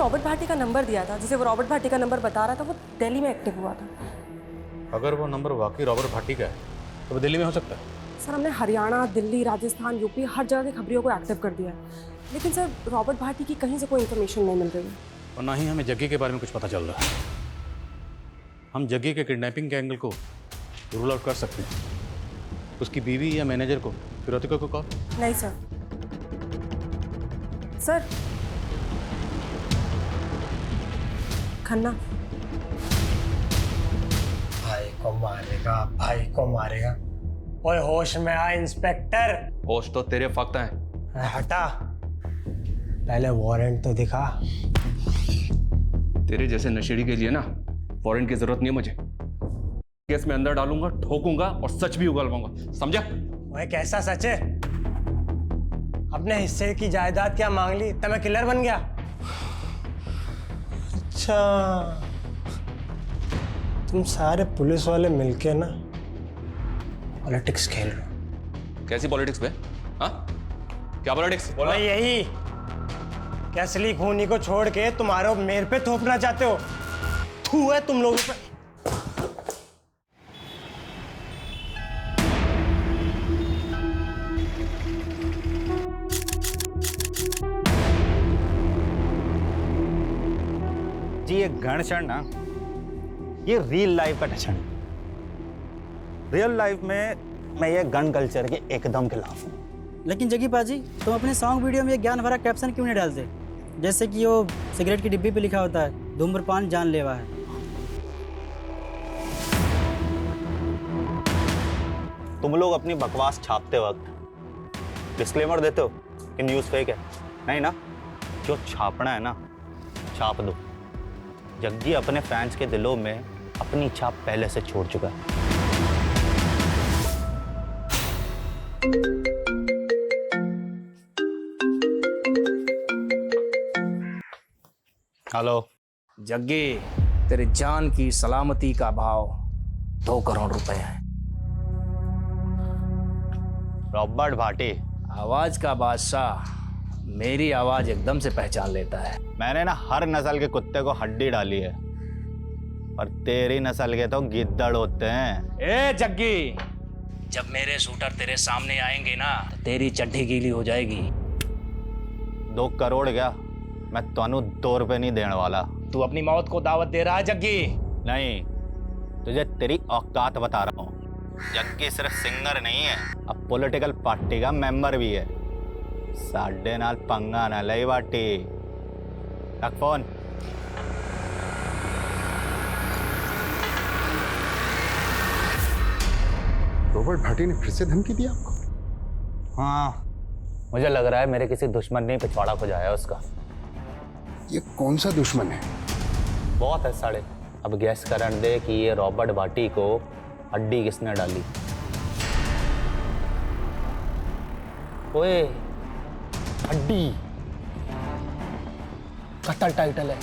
Robert Bhati का number दिया था, जिसे वो रॉबर्ट भाटी का नंबर बता रहा था, वो दिल्ली में एक्टिव हुआ था। अगर वो नंबर वाकई रॉबर्ट भाटी का है तो वो दिल्ली में हो सकता है। सर हमने हरियाणा, दिल्ली, राजस्थान, यूपी हर जगह की खबरियों को एक्टिव कर दिया है, लेकिन सर रॉबर्ट भाटी की कहीं से कोई इन्फॉर्मेशन नहीं मिल रही है। और ना ही हमें जग्गी के बारे में कुछ पता चल रहा है। हम जग्गी के किडनैपिंग के एंगल को रूल आउट कर सकते हैं। उसकी बीवी या मैनेजर को, फिरौतिका को कॉल। नहीं सर। सर खन्ना भाई को मारेगा। ओए होश में आ इंस्पेक्टर। होश तो तेरे फक्त हैं। हटा, पहले वारंट तो दिखा। तेरे जैसे नशेड़ी के लिए ना वारंट की जरूरत नहीं है मुझे। केस में अंदर डालूंगा, ठोकूंगा और सच भी उगलवाऊंगा, समझा? ओए कैसा सच है? अपने हिस्से की जायदाद क्या मांग ली तब मैं किलर बन गया? अच्छा, तुम सारे पुलिस वाले मिलके ना पॉलिटिक्स खेल रहे हो। कैसी पॉलिटिक्स बे? हाँ, क्या पॉलिटिक्स? बोला यही कि असली खूनी को छोड़ के तुम्हारे मेरे पे थोपना चाहते हो। थू है तुम लोगों पे। जी ये गण क्षण ना, ये रियल लाइफ का टचन। रियल लाइफ में मैं ये गन कल्चर के एकदम खिलाफ हूँ। लेकिन जगी पाजी, तुम अपने सॉन्ग वीडियो में ये ज्ञान भरा कैप्शन क्यों नहीं डालते? जैसे कि वो सिगरेट की डिब्बी पे लिखा होता है, धूम्रपान जानलेवा है। तुम लोग अपनी बकवास छापते वक्त डिस्क्लेमर देते हो कि न्यूज़ फेक है। नहीं ना, जो छापना है ना छाप दो। जग्गी अपने फैंस के दिलों में अपनी छाप पहले से छोड़ चुका है। हेलो जग्गी, तेरे जान की सलामती का भाव 2 करोड़ रुपए है। रॉबर्ट भाटी, आवाज का बादशाह मेरी आवाज एकदम से पहचान लेता है। मैंने ना हर नस्ल के कुत्ते को हड्डी डाली है, पर तेरी नस्ल के तो गिद्दड़ होते हैं। ए जग्गी, जब मेरे शूटर तेरे सामने आएंगे ना तो तेरी चड्डी गीली हो जाएगी। 2 करोड़ क्या, मैं तुहानू 2 रुपए नहीं देने वाला। तू अपनी मौत को दावत दे रहा है जग्गी? नहीं, तुझे तेरी औकात बता रहा हूँ। जग्गी सिर्फ सिंगर नहीं है, अब पॉलिटिकल पार्टी का मेंबर भी है। साढ़े नाल पंगा ना लई बाटी। रख फोन। रॉबर्ट भाटी ने फिर से धमकी दी आपको? हाँ, मुझे लग रहा है मेरे किसी दुश्मन ने पिछवाड़ा खुजाया उसका। ये कौन सा दुश्मन है? बहुत है साढ़े। अब गैस करन दे कि ये रॉबर्ट भाटी को हड्डी किसने डाली। ओए, हड्डी कत्ल टाइटल है।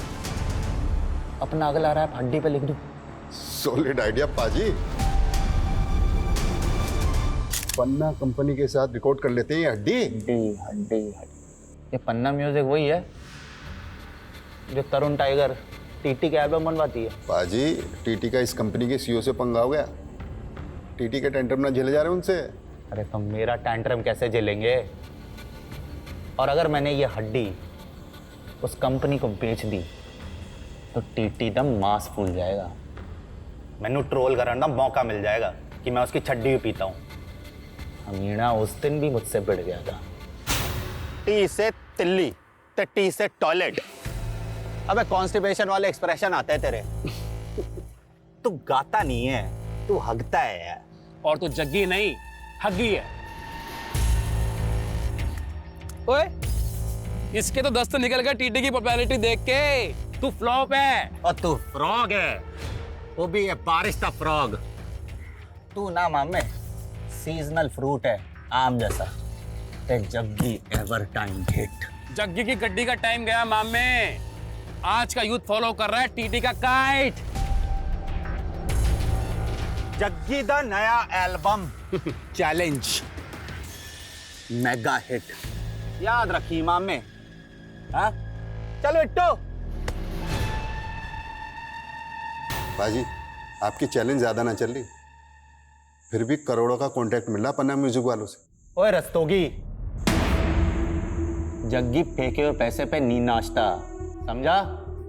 अपना अगला रैप हड्डी पे लिख दूं। सॉलिड आइडिया पाजी। पन्ना कंपनी के साथ रिकॉर्ड कर लेते हैं ये हड्डी। हड्डी हड्डी ये पन्ना म्यूजिक वही है जो तरुण टाइगर टीटी के एल्बम बनवाती है। पाजी, टीटी का इस कंपनी के सीईओ से पंगा हो गया। टीटी के टेंटरम ना झेले जा रहे उनसे। अरे तो मेरा टैंट्रम कैसे झेलेंगे? और अगर मैंने ये हड्डी उस कंपनी को बेच दी तो टीटी दम मांस फूल जाएगा। मैनू ट्रोल करने का मौका मिल जाएगा कि मैं उसकी छड्डी भी पीता हूँ। अमीना उस दिन भी मुझसे भिड़ गया था। टी से तिल्ली तो टी से टॉयलेट। अबे कॉन्स्टिपेशन वाले एक्सप्रेशन आते हैं तेरे। तू गाता नहीं है, तू हगता है यार। और तू जग्गी नहीं, हग्गी है। ओए, इसके तो दस्त निकल गया टीटी की पॉपुलैरिटी देख के। तू फ्लॉप है। और तू फ्रॉग है, वो भी है बारिश का फ्रॉग। तू ना मामे सीजनल फ्रूट है, आम जैसा। ते Jaggi ever time hit. Jaggi की गड्डी का टाइम गया मामे। आज का यूथ फॉलो कर रहा है टीटी का काइट। जग्गी दा नया एल्बम चैलेंज मेगा हिट। याद रखी मामे। हाँ चलो इट्टो। बाजी, आपकी चैलेंज ज़्यादा ना चल रही, फिर भी करोड़ों का कॉन्ट्रैक्ट मिल रहा पन्ना म्यूजिक वालों से। ओए रस्तोगी, जग्गी फेंके हुए पैसे पे नी नाचता, समझा?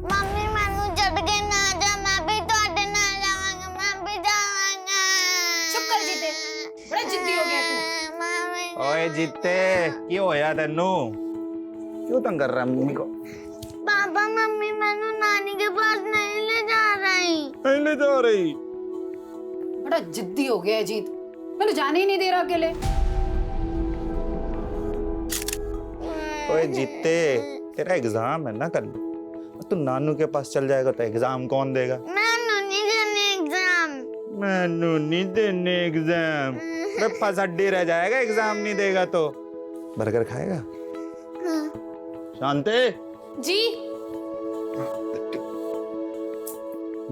मम्मी मैनू छड़ के ना जा, मैं भी ਤੁਹਾਡੇ ਨਾਲ ਜਾਵਾਂਗਾ, मैं भी जावांगा। चुप कर जीते, बड़ा जिद्दी हो गया तू। मम्मी ओए जीते, क्यों होया तेनू? क्यों तंग कर रहा है मम्मी को? पापा मम्मी मैनू नानी के पास नहीं ले जा रही। नहीं ले जा रही। बड़ा जिद्दी हो गया है जीत, मैंने जाने ही नहीं दे रहा अकेले। ओए जीते, तेरा एग्जाम है ना कल, तू नानू के पास चल जाएगा तो एग्जाम कौन देगा? मैनू नहीं देने एग्जाम। मैनू नहीं देने एग्जाम। फंस हड्डी रह जाएगा एग्जाम नहीं देगा तो। बर्गर खाएगा? शांति जी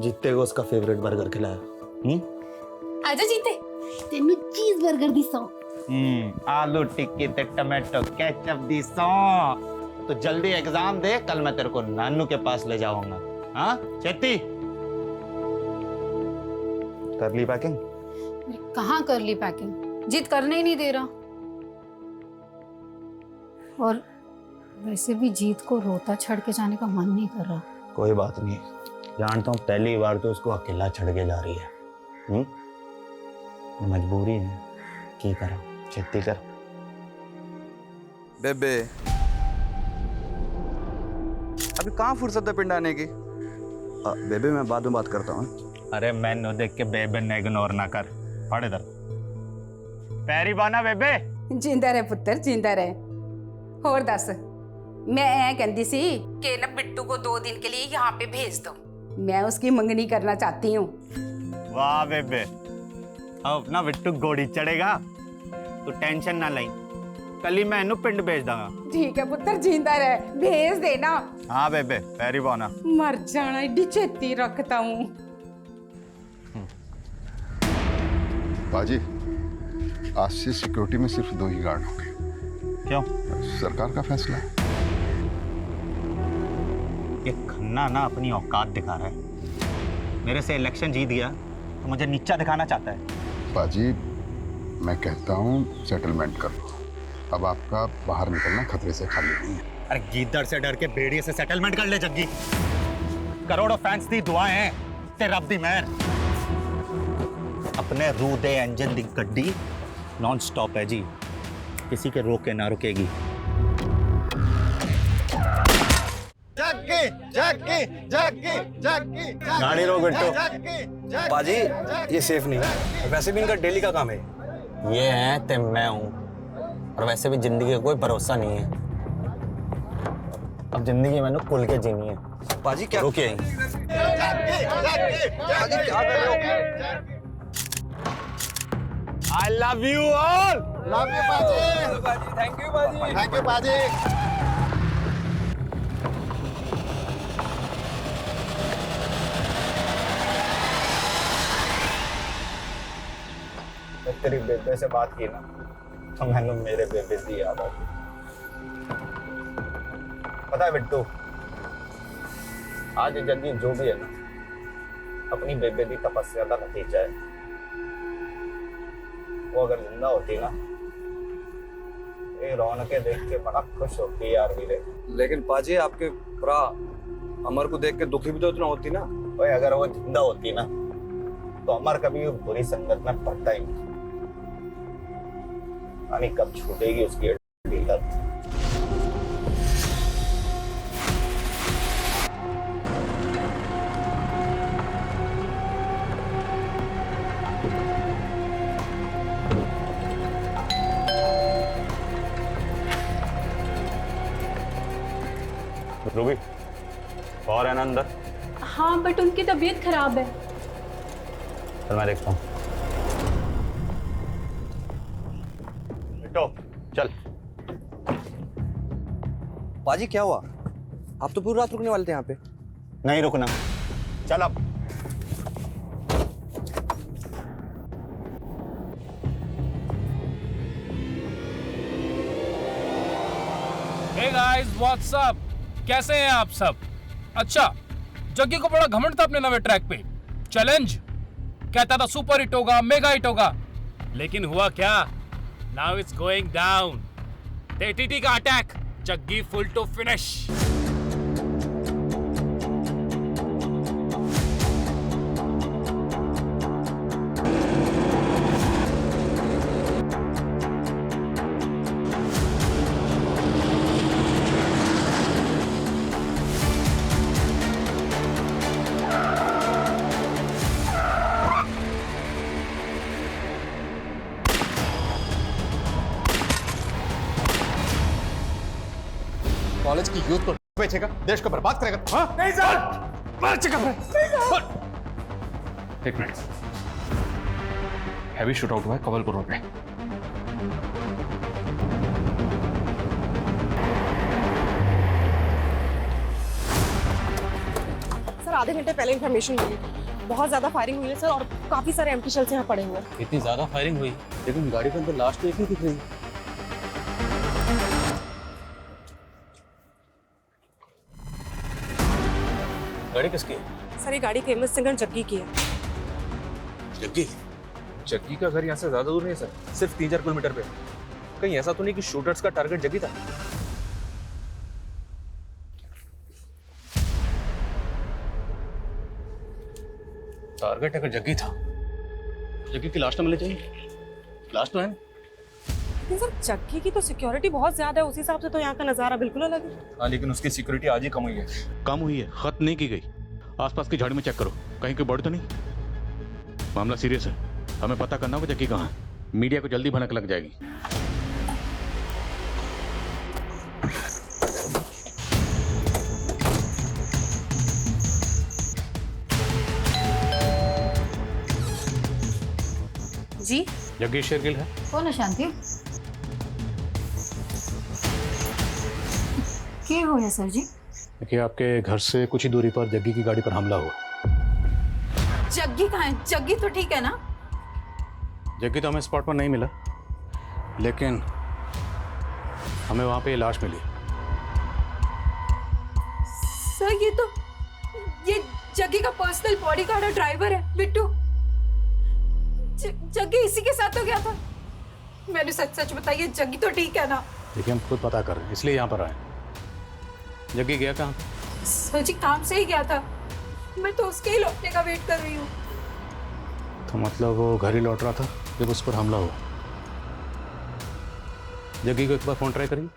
जीते को उसका फेवरेट बर्गर खिलाया। आजा जीते, तेनू चीज बर्गर दी सौ। आलू टिक्की ते टमाटो केचप दी सौ। तो जल्दी एग्जाम दे, कल मैं तेरे को नानू के पास ले जाऊंगा। हाँ चेती, कर ली पैकिंग? कहाँ कर ली पैकिंग, जीत करने ही नहीं दे रहा। और वैसे भी जीत को रोता छड़ के जाने का मन नहीं कर रहा। कोई बात नहीं, जानता हूँ पहली बार तो उसको अकेला छड़ के जा रही है। मजबूरी है, की करा, खेती कर। बेबे अभी कहाँ फुर्सत है पिंड आने की? बेबे मैं बाद में बात करता हूँ। अरे मैंने देख के बेबे ने इग्नोर ना कर, पढ़ इधर। पैरी बाना बेबे। जिंदा रहे पुत्र, जिंदा रहे। और दस, मैं ऐ कहती सी कि ना बिट्टू को 2 दिन के लिए यहाँ पे भेज दो, मैं उसकी मंगनी करना चाहती हूँ। वाह बेबे, अब ना बिट्टू घोड़ी चढ़ेगा, तू टेंशन ना लाई, कल ही मैं इन्हू पिंड भेज दूंगा। ठीक है पुत्र, जिंदा रहे, भेज देना। हाँ बेबे, पैरी बाना। मर जाना, एडी छेती रखता हूँ। बाजी, आज से सिक्योरिटी में सिर्फ 2 ही गार्ड होंगे। क्यों? सरकार का फैसला है। ये खन्ना ना अपनी औकात दिखा रहा है। मेरे से इलेक्शन जीत गया तो मुझे नीचा दिखाना चाहता है। बाजी, मैं कहता हूँ सेटलमेंट कर लो, अब आपका बाहर निकलना खतरे से खाली नहीं है। अरे गीदड़ से डर के भेड़िए से सेटलमेंट कर ले जग्गी। करोड़ों फैंस दी दुआएं हैं, ते रब दी मेहर। अपने रू दे इंजन दी गड्डी नॉन स्टॉप है जी, किसी के रोके ना रुकेगी। गाड़ी रो बिट्टू। बाजी ये सेफ नहीं है, वैसे भी इनका डेली का काम है। ये है ते मैं हूं, और वैसे भी जिंदगी का कोई भरोसा नहीं है। अब जिंदगी मैंने खुल के जीनी है। बाजी क्या रुके बाजी क्या कर रहे हो? I love you all. Love you बाजी। थैंक यू बाजी। थैंक यू बाजी। तेरी बेबे से बात की ना तो मैंने मेरे बेबे की याद आ गई। पता है बिट्टू, आज जग्गी जो भी है ना, अपनी बेबे की तपस्या का नतीजा है। वो अगर जिंदा होती ना, ये रौनकें देख के बड़ा खुश होती यार वीरे। लेकिन बाजी आपके भरा अमर को देख के दुखी भी तो इतना होती ना। ओए अगर वो जिंदा होती ना तो अमर कभी बुरी संगत में पड़ता ही नहीं। यानी कब छूटेगी उसकी लत। रूबी, और है ना अंदर? हाँ बट उनकी तबीयत खराब है। चल मैं देखता हूँ। बिट्टू चल। बाजी क्या हुआ? आप तो पूरी रात रुकने वाले थे यहाँ पे। नहीं रुकना, चल अब। Hey guys, what's up? कैसे हैं आप सब? अच्छा, जग्गी को बड़ा घमंड था अपने नवे ट्रैक पे। चैलेंज, कहता था सुपर हिट होगा, मेगा हिट होगा, लेकिन हुआ क्या? Now it's going down. TT का attack, Jaggi full to finish. College की यूथ को बेचेगा, देश को बर्बाद करेगा। हाँ नहीं सर, मार चुका है। एक मिनट, हैवी शूट आउट हुआ है कवलपुर रोड पे। सर आधे घंटे पहले इन्फॉर्मेशन मिली, बहुत ज़्यादा फायरिंग हुई है सर, और काफ़ी सारे एम्प्टी शेल्स यहाँ पड़े हुए हैं। इतनी ज्यादा फायरिंग हुई, लेकिन गाड़ी के अंदर लास्ट तो एक ही दिख रही है। गाड़ी किसकी है? सर ये गाड़ी फेमस सिंगर जग्गी की है। जग्गी? जग्गी का घर यहाँ से ज्यादा दूर नहीं है सर, सिर्फ 3-4 किलोमीटर पे। कहीं ऐसा तो नहीं कि शूटर्स का टारगेट जग्गी था? टारगेट अगर जग्गी था, जग्गी की लाश तो मिलनी चाहिए। लाश तो है। लेकिन सर जग्गी की तो सिक्योरिटी बहुत ज्यादा है, उस हिसाब से तो यहाँ का नज़ारा बिल्कुल अलग है। हाँ, लेकिन उसकी सिक्योरिटी आज ही कम हुई है। कम हुई है, खत्म नहीं की गई। आसपास की झाड़ी में चेक करो, कहीं कोई बॉडी तो नहीं। मामला सीरियस है, हमें पता करना होगा जग्गी कहाँ है। मीडिया को जल्दी भनक लग जाएगी। जी जग्गी शेरगिल है। कौन है शांति? क्या हो गया सर जी? देखिए, आपके घर से कुछ ही दूरी पर जग्गी की गाड़ी पर हमला हुआ। जग्गी कहाँ है? जग्गी तो ठीक है ना? जग्गी तो हमें स्पॉट पर नहीं मिला, लेकिन हमें वहां पे लाश मिली। सर ये जग्गी का पर्सनल बॉडीगार्ड और ड्राइवर है बिट्टू। जग्गी इसी के साथ तो गया था। मैंने सच बताइए, जग्गी तो ठीक है ना? देखिए, हम खुद पता कर रहे हैं, इसलिए यहाँ पर आए। जग्गी गया कहाँ? सर जी काम से ही गया था, मैं तो उसके ही लौटने का वेट कर रही हूँ। तो मतलब वो घर ही लौट रहा था जब उस पर हमला हुआ। जग्गी को एक बार फोन ट्राई करिए।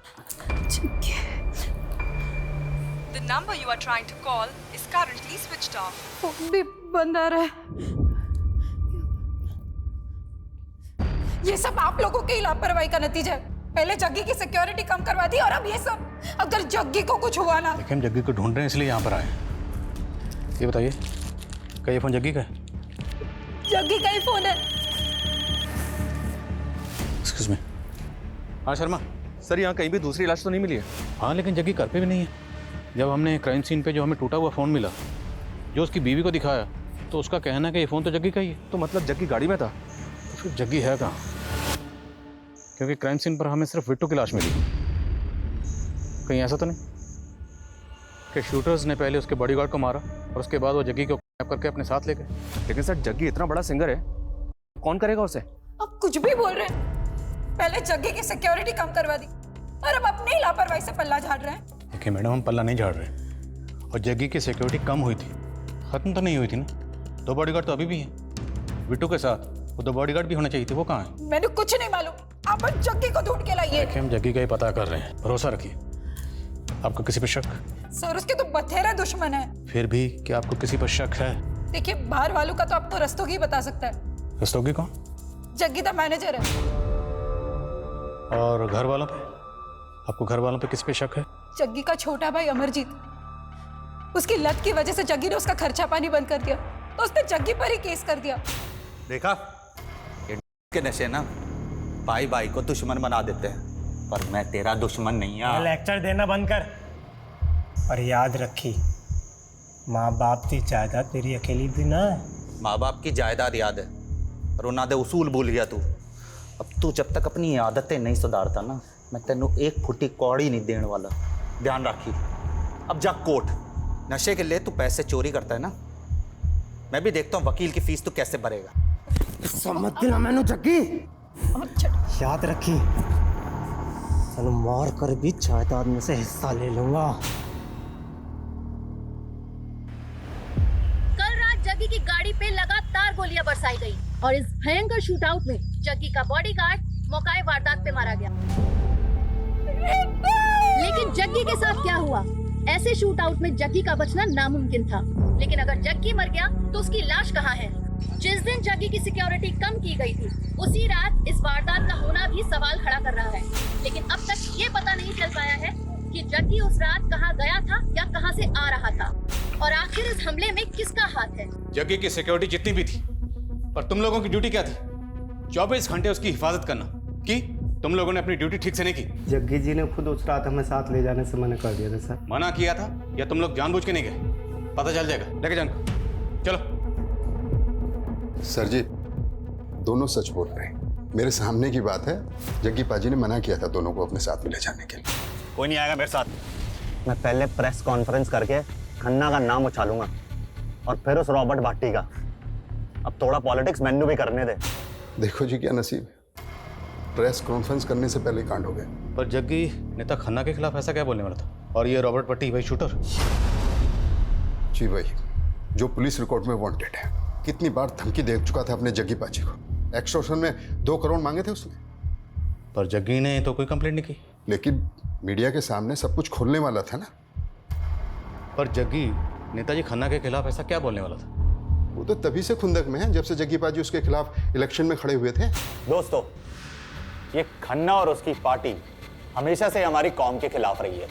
The number you are trying to call is currently switched off. Phone भी बंद आ रहा है। ये सब आप लोगों की लापरवाही का नतीजा है। पहले जग्गी की सिक्योरिटी कम करवा दी और अब ये सब। अगर जग्गी को कुछ हुआ ना। देखिए, हम जग्गी को ढूंढ रहे हैं, इसलिए यहाँ पर आए। ये बताइए, क्या ये फोन जग्गी का है? जग्गी का ही फोन है। Excuse me. हाँ शर्मा सर, यहाँ कहीं भी दूसरी लाश तो नहीं मिली है? हाँ, लेकिन जग्गी घर पे भी नहीं है। जब हमने क्राइम सीन पे जो हमें टूटा हुआ फ़ोन मिला, जो उसकी बीवी को दिखाया, तो उसका कहना है कि ये फ़ोन तो जग्गी का ही है। तो मतलब जग्गी गाड़ी में था? तो फिर जग्गी है कहाँ? क्योंकि क्राइम सीन पर हमें सिर्फ बिट्टू की लाश मिली। कहीं ऐसा तो नहीं कि शूटर्स ने पहले उसके बॉडीगार्ड को मारा और उसके बाद वो जग्गी को किडनैप करके अपने साथ ले गए? लेकिन सर, जग्गी इतना बड़ा सिंगर है, कौन करेगा उसे? अब कुछ भी बोल रहे हैं। पहले जग्गी की सिक्योरिटी कम करवा दी और अब अपनी लापरवाही से पल्ला झाड़ रहे हैं। देखिए मैडम, हम पल्ला नहीं झाड़ रहे, और जग्गी की सिक्योरिटी कम हुई थी, ख़त्म तो नहीं हुई थी ना। 2 बॉडीगार्ड तो अभी भी हैं बिट्टू के साथ। वो 2 बॉडीगार्ड भी होने चाहिए थे, वो कहाँ हैं? मैंने कुछ नहीं मालूम, आप जग्गी को ढूंढ के लाइए। देखिए, हम जग्गी का ही पता कर रहे हैं, भरोसा रखिए। आपको किसी पर शक? सर उसके तो बथेरे दुश्मन है। फिर भी क्या आपको किसी पर शक है? देखिए, बाहर वालों का तो आपको रस्तोगी बता सकता है। रस्तोगी कौन? जग्गी द मैनेजर है। और घर वालों पे? आपको घर वालों पे किस पे शक है? जग्गी का छोटा भाई अमरजीत, उसकी लत की वजह से जग्गी ने उसका खर्चा पानी बंद कर दिया, तो उसने जग्गी पर ही केस कर दिया। देखा, ये के नशे ना भाई भाई को दुश्मन बना देते हैं, पर मैं तेरा दुश्मन नहीं है। लेक्चर देना बंद कर और याद रखी, माँ बाप की जायदाद तेरी अकेली भी ना है। माँ बाप की जायदाद याद है, और उन्होंने दे उसूल भूल गया तू। अब तू जब तक अपनी आदतें नहीं सुधारता ना, मैं तेनू 1 फुटी कौड़ी नहीं देने वाला, ध्यान रखी। अब जा कोर्ट। नशे के लिए तू पैसे चोरी करता है ना, मैं भी देखता हूँ वकील की फीस तो कैसे भरेगा। समझ दिला मैंने जग्गी, याद रखी तनु मार कर भी जायदाद में से हिस्सा ले लूंगा। कल रात जग्गी की गाड़ी पे लगातार गोलियां बरसाई गई और इस भयंकर शूटआउट में जग्गी का बॉडीगार्ड मौकाए वारदात पे मारा गया। लेकिन जग्गी के साथ क्या हुआ? ऐसे शूटआउट में जग्गी का बचना नामुमकिन था, लेकिन अगर जग्गी मर गया तो उसकी लाश कहाँ है? जिस दिन जग्गी की सिक्योरिटी कम की गई थी उसी रात इस वारदात का होना भी सवाल खड़ा कर रहा है। लेकिन अब तक ये पता नहीं चल पाया है कि जग्गी उस रात कहाँ गया था या कहाँ से आ रहा था, और आखिर इस हमले में किसका हाथ है। जग्गी की सिक्योरिटी जितनी भी थी, पर तुम लोगों की ड्यूटी क्या थी? 24 घंटे उसकी हिफाजत करना। कि तुम लोगों ने अपनी ड्यूटी ठीक से नहीं की? जग्गी जी ने खुद उस रात हमें साथ ले जाने से मना कर दिया था सर। मना किया था या तुम लोग जानबूझ के नहीं गए? पता चल जाएगा, लेके जान। चलो। सर जी, दोनों सच बोल रहे हैं। मेरे सामने की बात है, जग्गी पाजी ने मना किया था दोनों को अपने साथ में ले जाने के लिए। कोई नहीं आएगा मेरे साथ। मैं पहले प्रेस कॉन्फ्रेंस करके खन्ना का नाम उछालूंगा और फिर उस रॉबर्ट भाटी का। अब थोड़ा पॉलिटिक्स मैन्यू भी करने दे। देखो जी क्या नसीब है, प्रेस कॉन्फ्रेंस करने से पहले कांड हो गए। पर जग्गी नेता खन्ना के खिलाफ ऐसा क्या बोलने वाला था? और ये रॉबर्ट भट्टी भाई शूटर? जी भाई, जो पुलिस रिकॉर्ड में वांटेड है। कितनी बार धमकी दे चुका था अपने जग्गी पाजी को। एक्सटॉर्शन में 2 करोड़ मांगे थे उसने। पर जग्गी ने तो कोई कंप्लेंट नहीं की। लेकिन मीडिया के सामने सब कुछ खोलने वाला था ना। पर जग्गी नेताजी खन्ना के खिलाफ ऐसा क्या बोलने वाला था? वो तो तभी से खुंदक में है जब से जग्गी पाजी उसके खिलाफ इलेक्शन में खड़े हुए थे। दोस्तों, ये खन्ना और उसकी पार्टी हमेशा से हमारी कौम के खिलाफ रही है।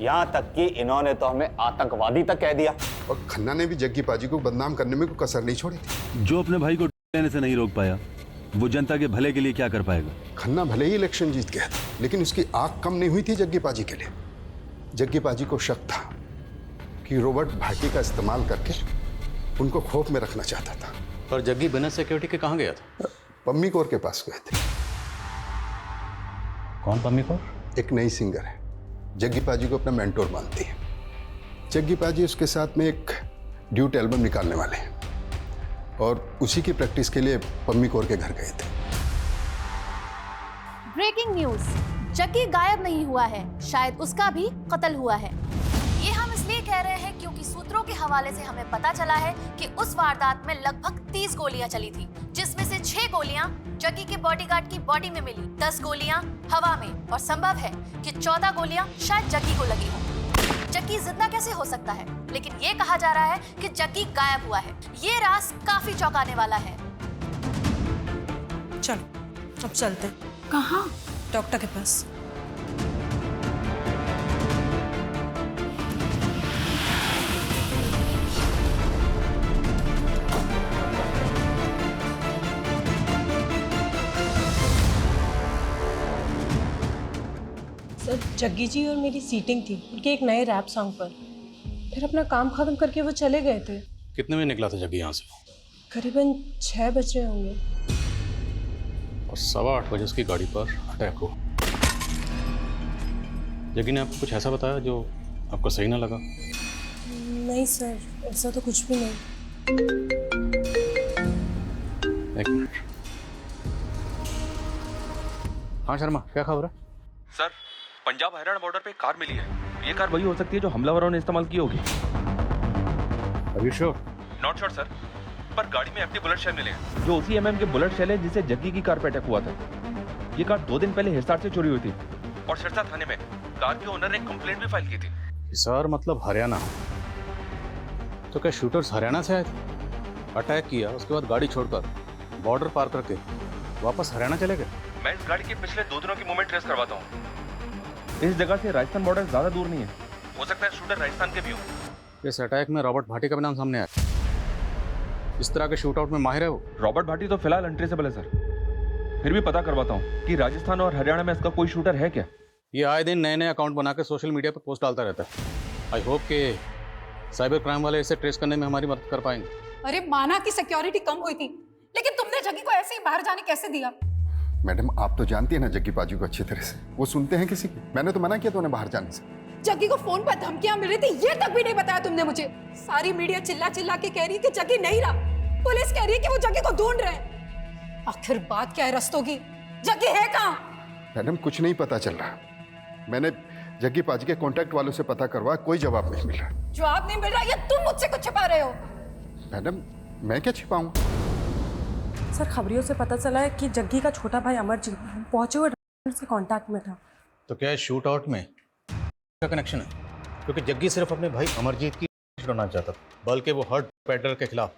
यहाँ तक कि इन्होंने तो हमें आतंकवादी तक कह दिया। और खन्ना ने भी जग्गी पाजी को बदनाम करने में कोई कसर नहीं छोड़ी थी। जो अपने भाई को लेने से नहीं रोक पाया, वो जनता के भले के लिए क्या कर पाएगा? खन्ना भले ही इलेक्शन जीत गया था, लेकिन उसकी आंख कम नहीं हुई थी जग्गी पाजी के लिए। जग्गी पाजी को शक था कि रॉबर्ट भाटी का इस्तेमाल करके उनको खौफ में रखना चाहता था। पर जग्गी बिना सिक्योरिटी के कहाँ गया था? पम्मी कौर के पास गए थे। कौन पम्मी कौर? एक नई सिंगर है, जग्गी पाजी को अपना मेंटोर मानती है। जग्गी पाजी उसके साथ में एक ड्यूट एल्बम निकालने वाले हैं और उसी की प्रैक्टिस के लिए पम्मी कौर के घर गए थे। ब्रेकिंग न्यूज, जग्गी गायब नहीं हुआ है, शायद उसका भी कत्ल हुआ है। ये हम इसलिए कह रहे हैं क्योंकि सूत्रों के हवाले से हमें पता चला है कि उस वारदात में लगभग 30 गोलियां चली थी, जिसमें से 6 गोलियां जग्गी के बॉडीगार्ड की बॉडी में मिली, 10 गोलियां हवा में, और संभव है कि 14 गोलियां शायद जग्गी को लगी हो। जग्गी जिंदा कैसे हो सकता है? लेकिन ये कहा जा रहा है कि जग्गी गायब हुआ है। ये राज काफी चौंकाने वाला है। चलो अब चलते हैं। कहाँ? डॉक्टर के पास। सर, जग्गी जी और मेरी सीटिंग थी उनके एक नए रैप सॉन्ग पर। फिर अपना काम खत्म करके वो चले गए थे। कितने बजे निकला था जग्गी यहाँ से? करीबन 6 बज रहे होंगे। और 8:15 बजे उसकी गाड़ी पर अटैक हुआ। जग्गी ने आपको कुछ ऐसा बताया जो आपको सही ना लगा? नहीं सर, ऐसा तो कुछ भी नहीं। एक मिनट। हाँ शर्मा, क्या खबर है? सर, पंजाब हरियाणा बॉर्डर पे एक कार मिली है। ये कार वही हो सकती है जो हमलावरों ने इस्तेमाल की होगी। Are you sure? Not sure sir, पर गाड़ी में एम्प्टी बुलेट शेल मिले हैं, जो उसी एमएम के बुलेट शेल है जिसे जग्गी की कार पे अटैक हुआ था। ये कार 2 दिन पहले हिसार से चोरी हुई थी और सिरसा थाने में कार के ओनर ने कंप्लेंट भी फाइल की थी। हिसार मतलब हरियाणा? तो क्या शूटर्स हरियाणा से आए थे? अटैक किया, उसके बाद गाड़ी छोड़कर बॉर्डर पार करके वापस हरियाणा चले गए? मैं इस गाड़ी के पिछले 2 दिनों की मूवमेंट ट्रेस करवाता हूँ। इस जगह से राजस्थान बॉर्डर ज्यादा दूर नहीं है, हो सकता है शूटर राजस्थान के भी हो। इस अटैक में रॉबर्ट भाटी का भी नाम सामने आया। इस तरह के शूट आउट में माहिर है वो। रॉबर्ट भाटी तो फिलहाल अनट्रेसेबल है सर, फिर भी पता करवाता हूँ कि राजस्थान और हरियाणा में इसका कोई शूटर है क्या। ये आए दिन नए नए अकाउंट बना के सोशल मीडिया पर पोस्ट डालता रहता है। आई होप कि साइबर क्राइम वाले इसे ट्रेस करने में हमारी मदद कर पाएंगे। अरे माना की सिक्योरिटी कम हुई थी, लेकिन तुमने जग्गी को ऐसे ही बाहर जाने कैसे दिया? मैडम, आप तो जानती है ना जग्गी पाजी को अच्छी तरह से। वो सुनते हैं किसी की? मैंने तो मना किया था उन्हें बाहर जाने से। जग्गी को फोन पर धमकियां मिल रही थी, ये तक भी नहीं बताया तुमने मुझे। सारी मीडिया चिल्ला चिल्ला के कह रही है कि जग्गी नहीं रहा, पुलिस कह रही है कि वो जग्गी को ढूंढ रहे हैं। आखिर बात क्या है रस्तों की? जग्गी है कहाँ? मैडम कुछ नहीं पता चल रहा। मैंने जग्गी पाजी के कांटेक्ट वालों से पता करवाया, कोई जवाब नहीं मिला। जवाब नहीं मिल रहा, ये तुम मुझसे कुछ छिपा रहे हो? मैडम मैं क्या छिपाऊं? सर खबरियों से पता चला है कि जग्गी का छोटा भाई अमरजीत पहुंचे हुए से कांटेक्ट में था। तो क्या शूट आउट में का कनेक्शन है? क्योंकि जग्गी सिर्फ अपने भाई अमरजीत की छुड़ाना चाहता था, बल्कि वो हर पेडलर के खिलाफ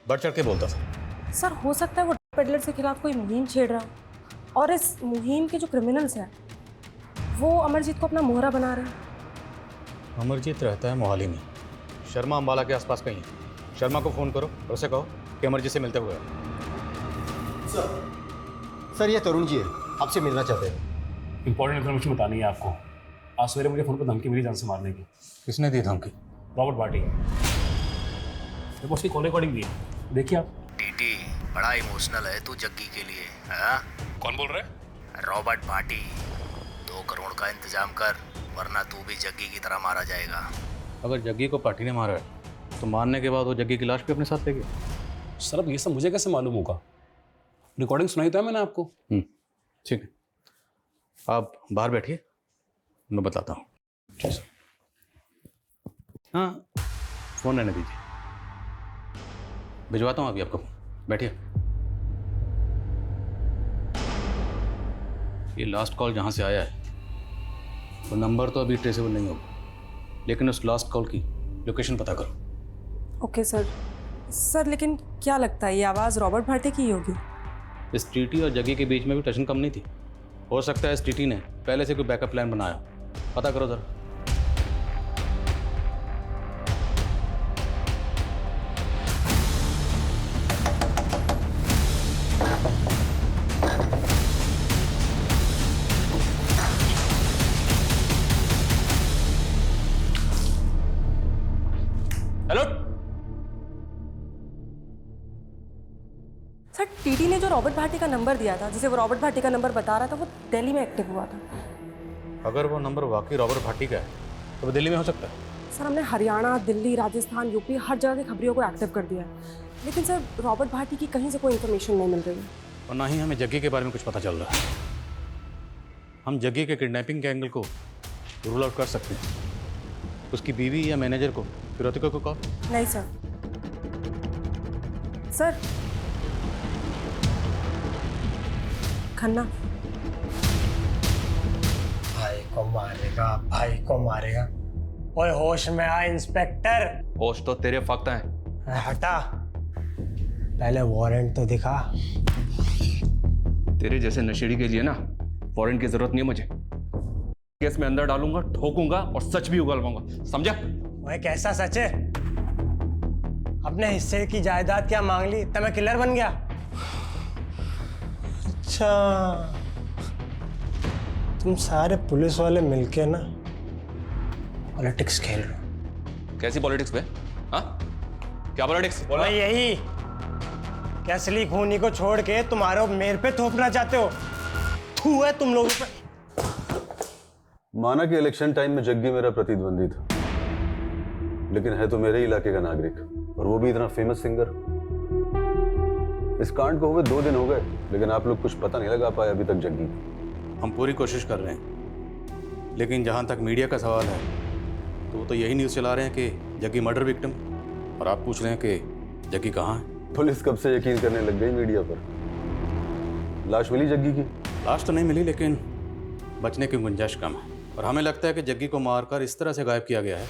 बढ़ चढ़ के बोलता था। सर हो सकता है वो पेडलर के खिलाफ कोई मुहिम छेड़ रहा, और इस मुहिम के जो क्रिमिनल्स हैं वो अमरजीत को अपना मोहरा बना रहे हैं। अमरजीत रहता है मोहाली में, शर्मा अम्बाला के आसपास कहीं है। शर्मा को फ़ोन करो और उसे कहो कि अमरजीत से मिलते हुए आए। सर ये तरुण जी है, आपसे मिलना चाहते हैं। इंपॉर्टेंट इन्फॉर्मेशन बतानी है आपको। आज सवेरे मुझे फोन पर धमकी मिली जान से मारने की। किसने दी धमकी? रॉबर्ट भाटी। मेरे पास उसकी कॉल रिकॉर्डिंग भी है, देखिए आप। टीटी बड़ा इमोशनल है तू जग्गी के लिए, हाँ? कौन बोल रहा है? रॉबर्ट भाटी। 2 करोड़ का इंतजाम कर, वरना तू भी जग्गी की तरह मारा जाएगा। अगर जग्गी को पार्टी ने मारा है तो मारने के बाद वो जग्गी की लाश भी अपने साथ ले गए। सर अब ये सब मुझे कैसे मालूम होगा? रिकॉर्डिंग सुनाई था मैंने आपको। ठीक है, आप बाहर बैठिए, मैं बताता हूँ। हाँ फ़ोन रहने दीजिए, भिजवाता हूँ अभी आपको। बैठिए। ये लास्ट कॉल जहाँ से आया है वो नंबर तो अभी ट्रेसेबल नहीं होगा, लेकिन उस लास्ट कॉल की लोकेशन पता करो। Okay sir. सर लेकिन क्या लगता है ये आवाज़ रॉबर्ट भाटी की ही होगी? इस टीटी और जग्गी के बीच में भी टेंशन कम नहीं थी। हो सकता है इस टीटी ने पहले से कोई बैकअप प्लान बनाया। पता करो जरा। हेलो सर, टीटी ने जो रॉबर्ट भाटी का नंबर दिया था, जिसे वो रॉबर्ट भाटी का नंबर बता रहा था, वो दिल्ली में एक्टिव हुआ था। अगर वो नंबर वाकई रॉबर्ट भाटी का है तो वो दिल्ली में हो सकता है। सर हमने हरियाणा, दिल्ली, राजस्थान, यूपी हर जगह की खबरियों को एक्टिव कर दिया है, लेकिन सर रॉबर्ट भाटी की कहीं से कोई इन्फॉर्मेशन नहीं मिल रही है। और ना ही हमें जग्गी के बारे में कुछ पता चल रहा है। हम जग्गी के किडनैपिंग के एंगल को रूल आउट कर सकते हैं। उसकी बीवी या मैनेजर को, फिरोतिका को कॉल? नहीं सर। सर खन्ना भाई को मारेगा, भाई को मारेगा। ओए होश में आ इंस्पेक्टर। होश तो तेरे फक्त हैं। हटा, पहले वारंट तो दिखा। तेरे जैसे नशेड़ी के लिए ना वारंट की जरूरत नहीं है मुझे। केस में अंदर डालूंगा, ठोकूंगा और सच भी उगलवाऊंगा, समझा? ओए कैसा सच है? अपने हिस्से की जायदाद क्या मांग ली तब मैं किलर बन गया? अच्छा, तुम सारे पुलिस वाले मिलके ना पॉलिटिक्स खेल रहे हो। कैसी पॉलिटिक्स बे? हाँ, क्या पॉलिटिक्स? बोला यही क्या असली खूनी को छोड़ के तुम्हारे मेरे पे थोपना चाहते हो? थू है तुम लोगों पे। माना कि इलेक्शन टाइम में जग्गी मेरा प्रतिद्वंदी था, लेकिन है तो मेरे इलाके का नागरिक, और वो भी इतना फेमस सिंगर। इस कांड को हुए 2 दिन हो गए, लेकिन आप लोग कुछ पता नहीं लगा पाए अभी तक जग्गी। हम पूरी कोशिश कर रहे हैं, लेकिन जहाँ तक मीडिया का सवाल है तो वो तो यही न्यूज़ चला रहे हैं कि जग्गी मर्डर विक्टिम, और आप पूछ रहे हैं कि जग्गी कहाँ है। पुलिस कब से यकीन करने लग गई मीडिया पर। लाश मिली जग्गी की? लाश तो नहीं मिली, लेकिन बचने की गुंजाइश कम है, और हमें लगता है कि जग्गी को मारकर इस तरह से गायब किया गया है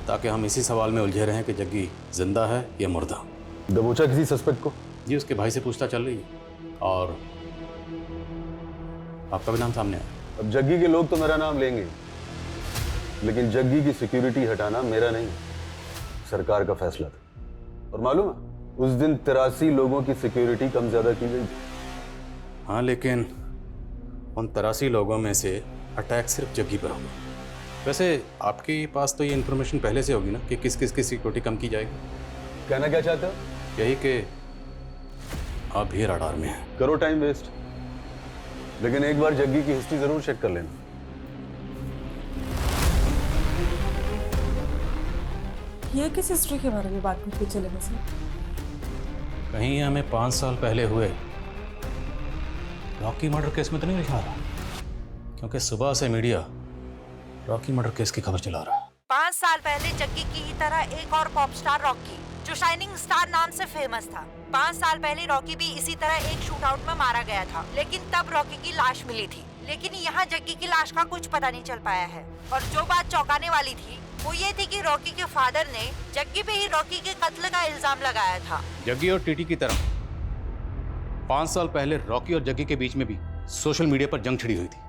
ताकि हम इसी सवाल में उलझे रहें कि जग्गी जिंदा है या मुर्दा। दबोचा किसी सस्पेक्ट को? जी, उसके भाई से पूछताछ चल रही है, और आपका भी नाम सामने आया। अब जग्गी के लोग तो मेरा नाम लेंगे, लेकिन जग्गी की सिक्योरिटी हटाना मेरा नहीं, सरकार का फैसला था। और मालूम है, उस दिन 83 लोगों की सिक्योरिटी कम ज्यादा की गई। हाँ, लेकिन उन 83 लोगों में से अटैक सिर्फ जग्गी पर होगा। वैसे आपके पास तो ये इन्फॉर्मेशन पहले से होगी ना कि किस किस की सिक्योरिटी कम की जाएगी। कहना क्या चाहते हो? यही कि आप भी रडार में हैं। करो टाइम वेस्ट, लेकिन एक बार जग्गी की हिस्ट्री जरूर चेक कर लेना। ये किस हिस्ट्री के बारे में बात करते चले वैसे? कहीं ये हमें 5 साल पहले हुए रॉकी मर्डर केस में तो नहीं लिखा रहा, क्योंकि सुबह से मीडिया रॉकी मर्डर केस की खबर चला रहा है। 5 साल पहले जग्गी की ही तरह एक और पॉप स्टार रॉकी, जो शाइनिंग स्टार नाम से फेमस था। 5 साल पहले रॉकी भी इसी तरह एक शूटआउट में मारा गया था, लेकिन तब रॉकी की लाश मिली थी। लेकिन यहाँ जग्गी की लाश का कुछ पता नहीं चल पाया है। और जो बात चौंकाने वाली थी वो ये थी कि रॉकी के फादर ने जग्गी पे ही रॉकी के कत्ल का इल्जाम लगाया था। जग्गी और टीटी की तरह 5 साल पहले रॉकी और जग्गी के बीच में भी सोशल मीडिया पर जंग छिड़ी हुई थी,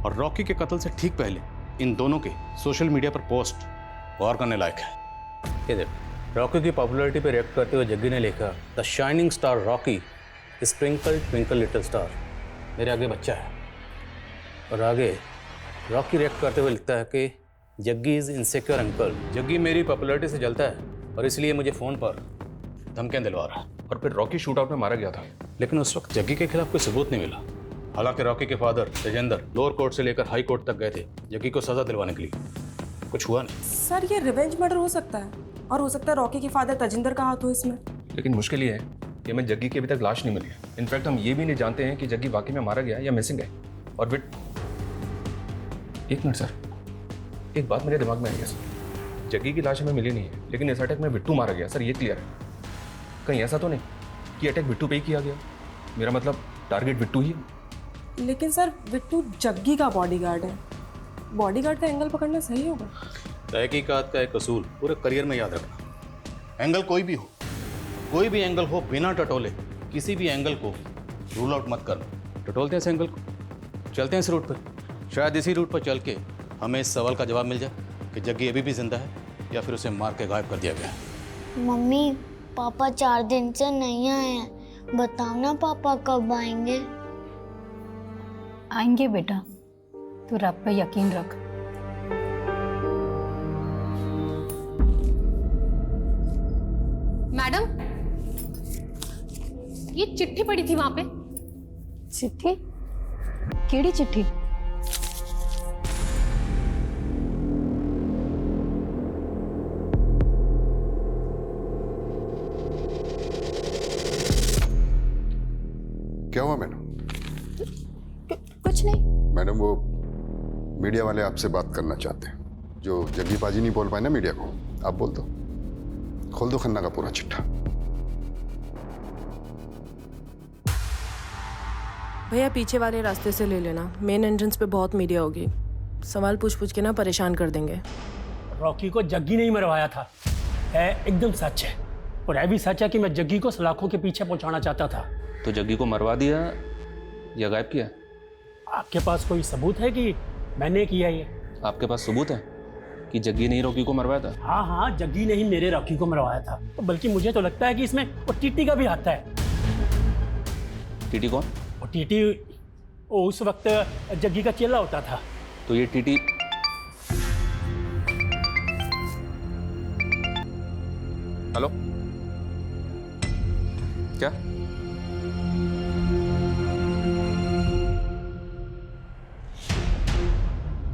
और रॉकी के कत्ल से ठीक पहले इन दोनों के सोशल मीडिया पर पोस्ट गौर करने लायक है। ये देख, रॉकी की पॉपुलैरिटी पर रिएक्ट करते हुए जग्गी ने लिखा, the shining star Rocky sprinkle twinkle little star, मेरे आगे बच्चा है। और आगे रॉकी रिएक्ट करते हुए लिखता है कि Jaggi is insecure uncle, Jaggi मेरी पॉपुलैरिटी से जलता है और इसलिए मुझे फ़ोन पर धमकियां दिलवा रहा है। और फिर रॉकी शूटआउट में मारा गया था, लेकिन उस वक्त जग्गी के खिलाफ कोई सबूत नहीं मिला। हालांकि रॉकी के फादर तेजेंद्र लोअर कोर्ट से लेकर हाई कोर्ट तक गए थे जग्गी को सजा दिलवाने के लिए, कुछ हुआ नहीं। सर ये रिवेंज मर्डर हो सकता है, और हो सकता है रॉकी के फादर तजिंदर का हाथ हो इसमें। लेकिन मुश्किल ये है कि हमें जग्गी की अभी तक लाश नहीं मिली है। इनफैक्ट हम ये भी नहीं जानते हैं कि जग्गी वाकई में मारा गया या मिसिंग है। और फिर एक मिनट सर, एक बात मेरे दिमाग में आई है सर, जग्गी की लाश हमें मिली नहीं है, लेकिन इस अटैक में बिट्टू मारा गया सर, ये क्लियर है। कहीं ऐसा तो नहीं कि अटैक बिट्टू पे ही किया गया? मेरा मतलब टारगेट बिट्टू ही है। लेकिन सर बिट्टू जग्गी का बॉडीगार्ड है, बॉडीगार्ड का एंगल पकड़ना सही होगा? तहकीकात का एक असूल पूरे करियर में याद रखना, एंगल कोई भी हो, कोई भी एंगल हो, बिना टटोले किसी भी एंगल को रूल आउट मत करना। टटोलते हैं इस एंगल को, चलते हैं इस रूट पर, शायद इसी रूट पर चल के हमें इस सवाल का जवाब मिल जाए कि जग्गी अभी भी जिंदा है या फिर उसे मार के गायब कर दिया गया है। मम्मी पापा 4 दिन से नहीं आए हैं, बताओ ना पापा कब आएंगे? आएंगे बेटा, तू रब पे यकीन रख। मैडम, ये चिट्ठी पड़ी थी वहां पे। चिट्ठी? केड़ी चिट्ठी? क्या हुआ मैडम? कुछ नहीं मैडम, वो मीडिया वाले आपसे बात करना चाहते हैं। जो जग्गी पाजी नहीं बोल पाए ना मीडिया को, आप बोल दो, खोल दो खन्ना का पूरा चिट्ठा। भैया पीछे वाले रास्ते से ले लेना, मेन एंट्रेंस पे बहुत मीडिया होगी, सवाल पूछ के ना परेशान कर देंगे। रॉकी को जग्गी नहीं मरवाया था, है एकदम सच है। और है भी सच है कि मैं जग्गी को सलाखों के पीछे पहुंचाना चाहता था। तो जग्गी को मरवा दिया या गायब किया? आपके पास कोई सबूत है कि मैंने किया ये? आपके पास सबूत है कि जग्गी ने ही रॉकी को मरवाया था? हाँ हाँ, जग्गी ने ही मेरे रॉकी को मरवाया था। बल्कि मुझे तो लगता है कि इसमें वो टीटी का भी हाथ है। टीटी कौन? वो टीटी वो उस वक्त जग्गी का चेला होता था। तो ये टीटी हेलो, क्या?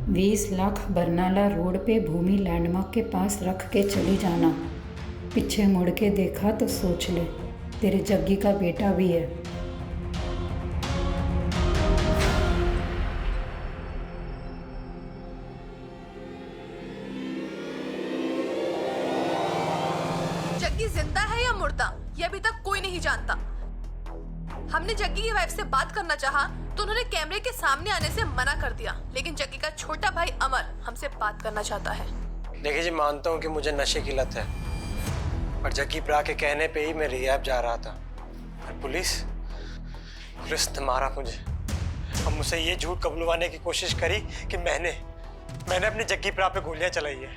$20 लाख बरनाला रोड पे भूमि लैंडमार्क के पास रख के चली जाना। पीछे मुड़ के देखा तो सोच ले, तेरे जग्गी का बेटा भी है। जग्गी जिंदा है या मुर्दा, ये अभी तक कोई नहीं जानता। हमने जग्गी की वाइफ से बात करना चाहा तो उन्होंने कैमरे के सामने आने से मना कर दिया, लेकिन जग्गी का छोटा भाई अमर हमसे बात करना चाहता है। देखिए जी, मानता हूँ कि मुझे नशे की लत है, पर जग्गी प्रा के कहने पे ही मैं रिहैब जा रहा था। और पुलिस ने मारा मुझे। अब मुझसे ये झूठ कबूलवाने की कोशिश करी कि मैंने अपनी जग्गी प्रा पे गोलियां चलाई है।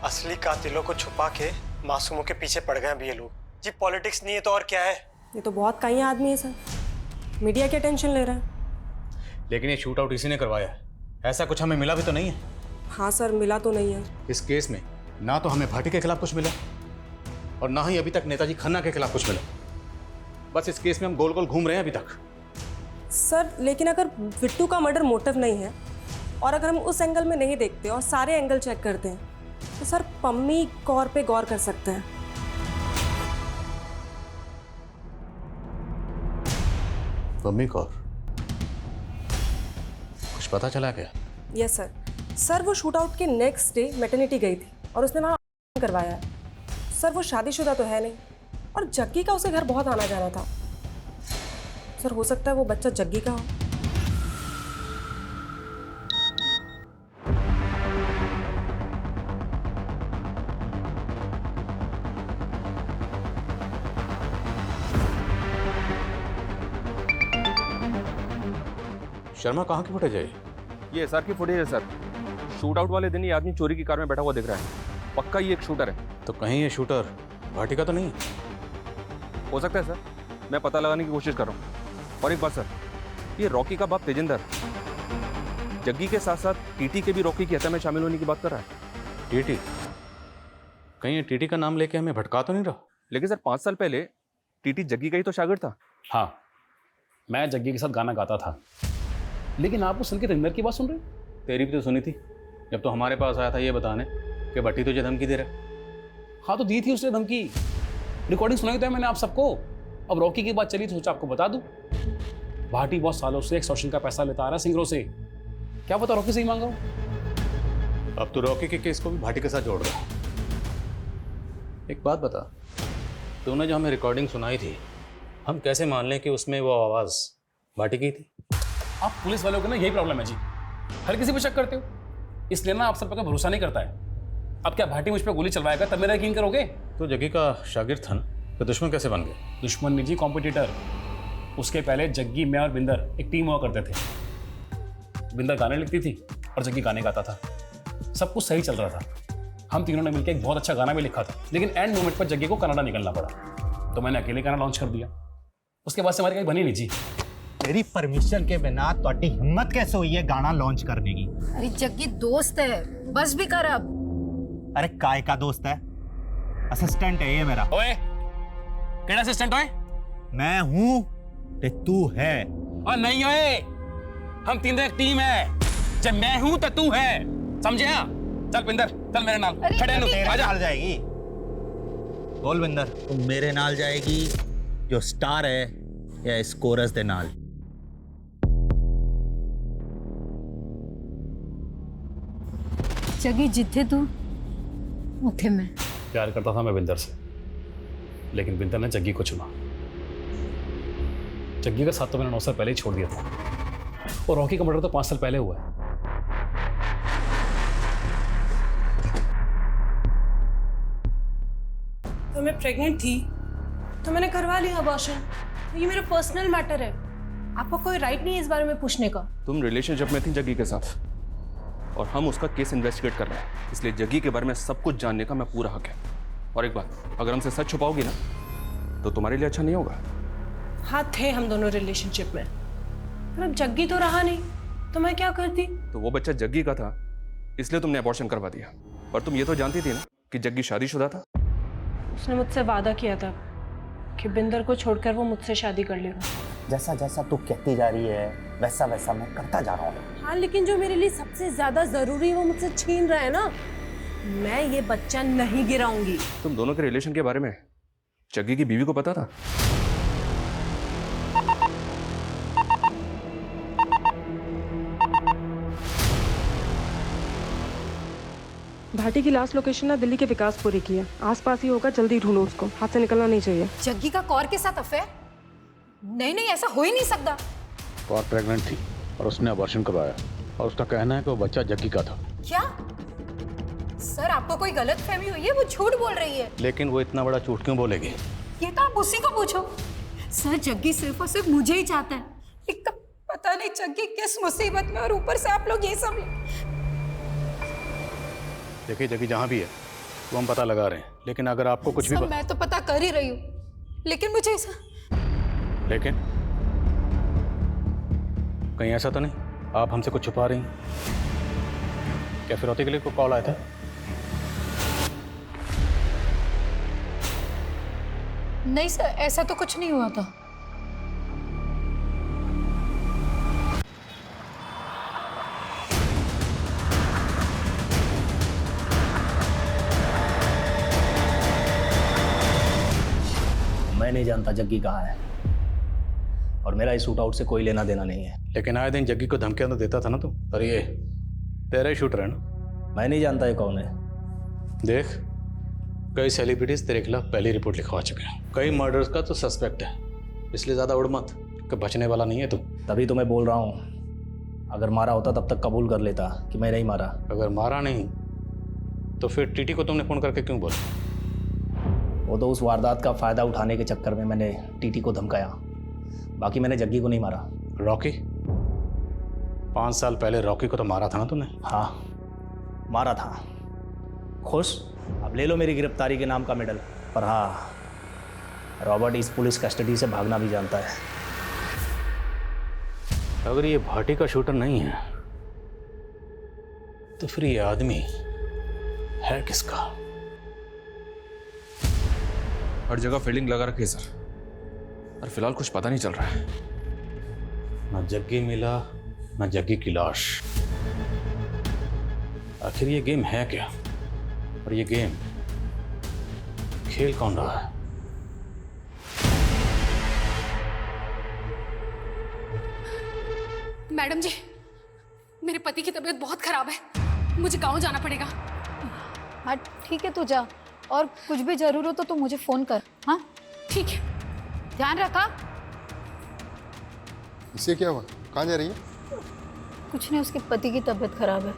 असली कातिलों को छुपा के मासूमों के पीछे पड़ गए अभी ये लोग। जी पॉलिटिक्स नहीं है तो और क्या है? ये तो बहुत काइया आदमी है सर, मीडिया क्या टेंशन ले रहा है? लेकिन ये शूट आउट इसी ने करवाया है, ऐसा कुछ हमें मिला भी तो नहीं है। हाँ सर, मिला तो नहीं है। इस केस में ना तो हमें भाटी के खिलाफ कुछ मिला और ना ही अभी तक नेताजी खन्ना के खिलाफ कुछ मिला। बस इस केस में हम गोल गोल घूम रहे हैं अभी तक। सर लेकिन अगर बिट्टू का मर्डर मोटिव नहीं है और अगर हम उस एंगल में नहीं देखते और सारे एंगल चेक करते हैं तो सर पम्मी कौर पे गौर कर सकते हैं। पम्मी कौर, कुछ पता चला क्या? Yes sir. सर वो शूट आउट के नेक्स्ट डे मैटरनिटी गई थी और उसने वहाँ करवाया है। सर वो शादीशुदा तो है नहीं और जग्गी का उसे घर बहुत आना जाना था। सर हो सकता है वो बच्चा जग्गी का हो। शर्मा, कहाँ की फुटेज है ये एसआर की फुटेज है सर। शूट आउट वाले दिन ये आदमी चोरी की कार में बैठा हुआ दिख रहा है। पक्का ये एक शूटर है। तो कहीं ये शूटर भाटी का तो नहीं? हो सकता है सर, मैं पता लगाने की कोशिश कर रहा हूँ। और एक बात सर, ये रॉकी का बाप तेजिंदर जग्गी के साथ साथ टीटी के भी रॉकी की हत्या में शामिल होने की बात कर रहा है। टीटी? कहीं ये टीटी का नाम लेके हमें भटका तो नहीं रहा? लेकिन सर 5 साल पहले टीटी जग्गी का ही तो शागिर्द था। हाँ, मैं जग्गी के साथ गाना गाता था। लेकिन आप उस संकेत रिंदर की बात सुन रहे? तेरी भी तो सुनी थी जब तो हमारे पास आया था ये बताने कि भट्टी तुझे धमकी दे रहा। हाँ तो दी थी उसने धमकी, रिकॉर्डिंग सुनाई तो है मैंने आप सबको। अब रॉकी की बात चली तो सोचा आपको बता दूं। भाटी बहुत सालों से एक्सटॉर्शन का पैसा लेता आ रहा है सिंगरों से। क्या पता रॉकी से ही मांगा हूं। अब तो रॉकी के केस को भी भाटी के साथ जोड़ रहा। एक बात बता, तूने जो हमें रिकॉर्डिंग सुनाई थी, हम कैसे मान लें कि उसमें वो आवाज़ भाटी की थी? आप पुलिस वालों को ना यही प्रॉब्लम है जी, हर किसी पर शक करते हो, इसलिए ना आप सब पर भरोसा नहीं करता है। अब क्या भाटी मुझ पर गोली चलवाएगा तब मेरा यकीन करोगे? तो जग्गी का शागिर्द था ना, तो दुश्मन कैसे बन गए? दुश्मन नहीं जी, कॉम्पिटिटर। उसके पहले जग्गी, मैं और बिंदर एक टीम हुआ करते थे। बिंदर गाने लिखती थी और जग्गी गाने गाता था। सब कुछ सही चल रहा था। हम तीनों ने मिलकर एक बहुत अच्छा गाना भी लिखा था, लेकिन एंड मोमेंट पर जग्गी को कनाडा निकलना पड़ा, तो मैंने अकेले गाना लॉन्च कर दिया। उसके बाद से हमारी कहीं बनी नहीं जी। तेरी परमिशन के बिना तोटी हिम्मत कैसे हुई है गाना लॉन्च करने की? अरे जग्गी दोस्त है, बस भी कर अब। अरे काय का दोस्त है? असिस्टेंट है ये मेरा। ओए, केड़ा असिस्टेंट ओए? मैं हूं ते तू है। और नहीं ओए, हम तीनों एक टीम है। जब मैं हूं तो तू है, समझे? चल बिंदर, चल मेरे नाल। खड़े नु, तेरे आजा। नाल जाएगी। बोल बिंदर, तुम मेरे नाल जाएगी जो स्टार है या इस कोरस दे नाल? जग्गी जिथे तू उठे मैं। प्यार करता था मैं बिंदर से, लेकिन बिंदर ने जग्गी को चुना। जग्गी का साथ तो मैंने 9 साल पहले ही छोड़ दिया था, और रॉकी का मर्डर तो 5 साल पहले हुआ है। तो मैं प्रेग्नेंट थी तो मैंने करवा लिया अबॉर्शन। ये मेरा पर्सनल मैटर है, आपको कोई राइट नहीं है इस बारे में पूछने का। तुम रिलेशनशिप में थी जग्गी के साथ और हम उसका केस इन्वेस्टिगेट कर रहे हैं, इसलिए जग्गी के बारे में सब कुछ जानने का मैं पूरा हक है। और एक बात, अगर हमसे सच छुपाओगी ना तो तुम्हारे लिए अच्छा नहीं होगा। हाँ थे हम दोनों रिलेशनशिप में, पर अब जग्गी तो रहा नहीं, तो मैं क्या करती? तो वो बच्चा जग्गी का था, इसलिए तुमने अबॉर्शन करवा दिया। पर तुम ये तो जानती थी ना कि जग्गी शादीशुदा था। उसने मुझसे वादा किया था कि बिंदर को छोड़कर वो मुझसे शादी कर लेगा। जैसा जैसा तू कहती जा रही है वैसा वैसा मैं करता जा रहा हूँ। हाँ, लेकिन जो मेरे लिए सबसे ज्यादा जरूरी है वो मुझसे छीन रहा है ना। मैं ये बच्चा नहीं गिराऊंगी। तुम दोनों के रिलेशन के बारे में जग्गी की बीवी को पता था? भाटी की लास्ट लोकेशन ना दिल्ली के विकासपुरी की है, आसपास ही होगा, जल्दी ढूंढो उसको, हाथ से निकलना नहीं चाहिए। जग्गी का कौर के साथ अफेयर? नहीं नहीं, ऐसा हो ही नहीं सकता। कौर प्रेग्नेंट थी और उसने अबॉर्शन करवाया, और उसका कहना है कि वो बच्चा जग्गी का था। क्या सर, आपको कोई गलत फहमी हुई है? वो झूठ बोल रही है। लेकिन वो इतना बड़ा झूठ क्यों बोलेगी? ये तो आप उसी को पूछो। सर जग्गी सिर्फ और सिर्फ मुझे ही चाहता है। एक तो पता नहीं जग्गी किस मुसीबत में, और ऊपर से आप लोग ये सब। देखिए जग्गी जहाँ भी है वो हम पता लगा रहे हैं, लेकिन अगर आपको कुछ भी मैं तो पता कर ही रही हूँ, लेकिन मुझे ऐसा। लेकिन कहीं ऐसा तो नहीं आप हमसे कुछ छुपा रही हैं? क्या फिरौती के लिए कोई कॉल आया था? नहीं सर, ऐसा तो कुछ नहीं हुआ था। मैं नहीं जानता जग्गी कहाँ है, और मेरा इस शूट आउट से कोई लेना देना नहीं है। लेकिन आए दिन जग्गी को धमकियां तो देता था ना तू। और ये तेरा ही शूटर है ना? मैं नहीं जानता ये कौन है। देख, कई सेलिब्रिटीज तेरे खिलाफ पहली रिपोर्ट लिखवा चुके हैं, कई मर्डर्स का तो सस्पेक्ट है, इसलिए ज़्यादा उड़ मत कि बचने वाला नहीं है तू। तभी तो मैं बोल रहा हूँ, अगर मारा होता तब तक कबूल कर लेता कि मैं नहीं मारा। अगर मारा नहीं तो फिर टीटी को तुमने फ़ोन करके क्यों बोला? वो तो उस वारदात का फ़ायदा उठाने के चक्कर में मैंने टीटी को धमकाया, बाकी मैंने जग्गी को नहीं मारा। रॉकी? 5 साल पहले रॉकी को तो मारा था ना तूने? हाँ मारा था। खुश? अब ले लो मेरी गिरफ्तारी के नाम का मेडल। पर हाँ, रॉबर्ट इस पुलिस कस्टडी से भागना भी जानता है। अगर ये भाटी का शूटर नहीं है तो फिर ये आदमी है किसका? हर जगह फील्डिंग लगा रखी है सर, पर फिलहाल कुछ पता नहीं चल रहा है। ना जग्गी मिला, ना जग्गी की लाश। आखिर ये गेम है क्या? और ये गेम खेल कौन रहा है? मैडम जी, मेरे पति की तबीयत बहुत खराब है, मुझे गांव जाना पड़ेगा। हाँ ठीक है, तू जा, और कुछ भी जरूर हो तो तू मुझे फोन कर। हाँ ठीक है, ध्यान रखा। इससे क्या हुआ? कहाँ जा रही है? कुछ नहीं, उसके पति की तबीयत खराब है।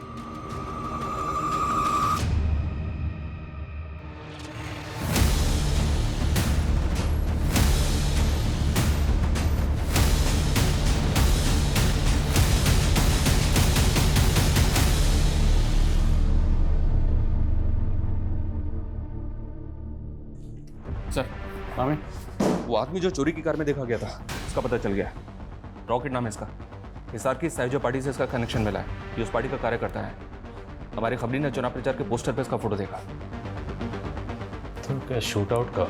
सर, वो आदमी जो चोरी की कार में देखा गया था, उसका पता चल गया है। रॉकेट नाम है इसका। हिसार की सहजो पार्टी से इसका कनेक्शन मिला है। ये उस पार्टी का कार्यकर्ता है। हमारी खबरी ने चुनाव प्रचार के पोस्टर पे इसका फोटो देखा। तो क्या शूट आउट का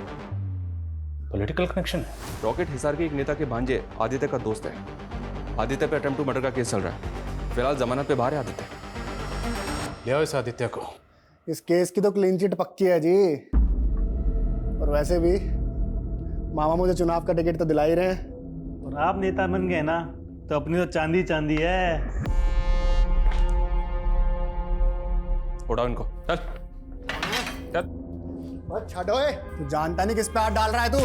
पॉलिटिकल कनेक्शन है? रॉकेट हिसार के एक नेता के भांजे आदित्य का दोस्त है। आदित्य पे अटेम्प्ट टू मर्डर का केस चल रहा है। फिलहाल जमानत पे बाहर है आदित्य। ले आओ इस आदित्य को। इस केस की तो क्लीन चिट पक्की है जी। और वैसे भी मामा मुझे चुनाव का टिकट तो दिला ही रहे हैं। और आप नेता बन गए ना, तो अपनी तो चांदी चांदी है। उड़ाओ इनको, चल चल। बस छठो, तू जानता नहीं किस पे हाथ डाल रहा है तू।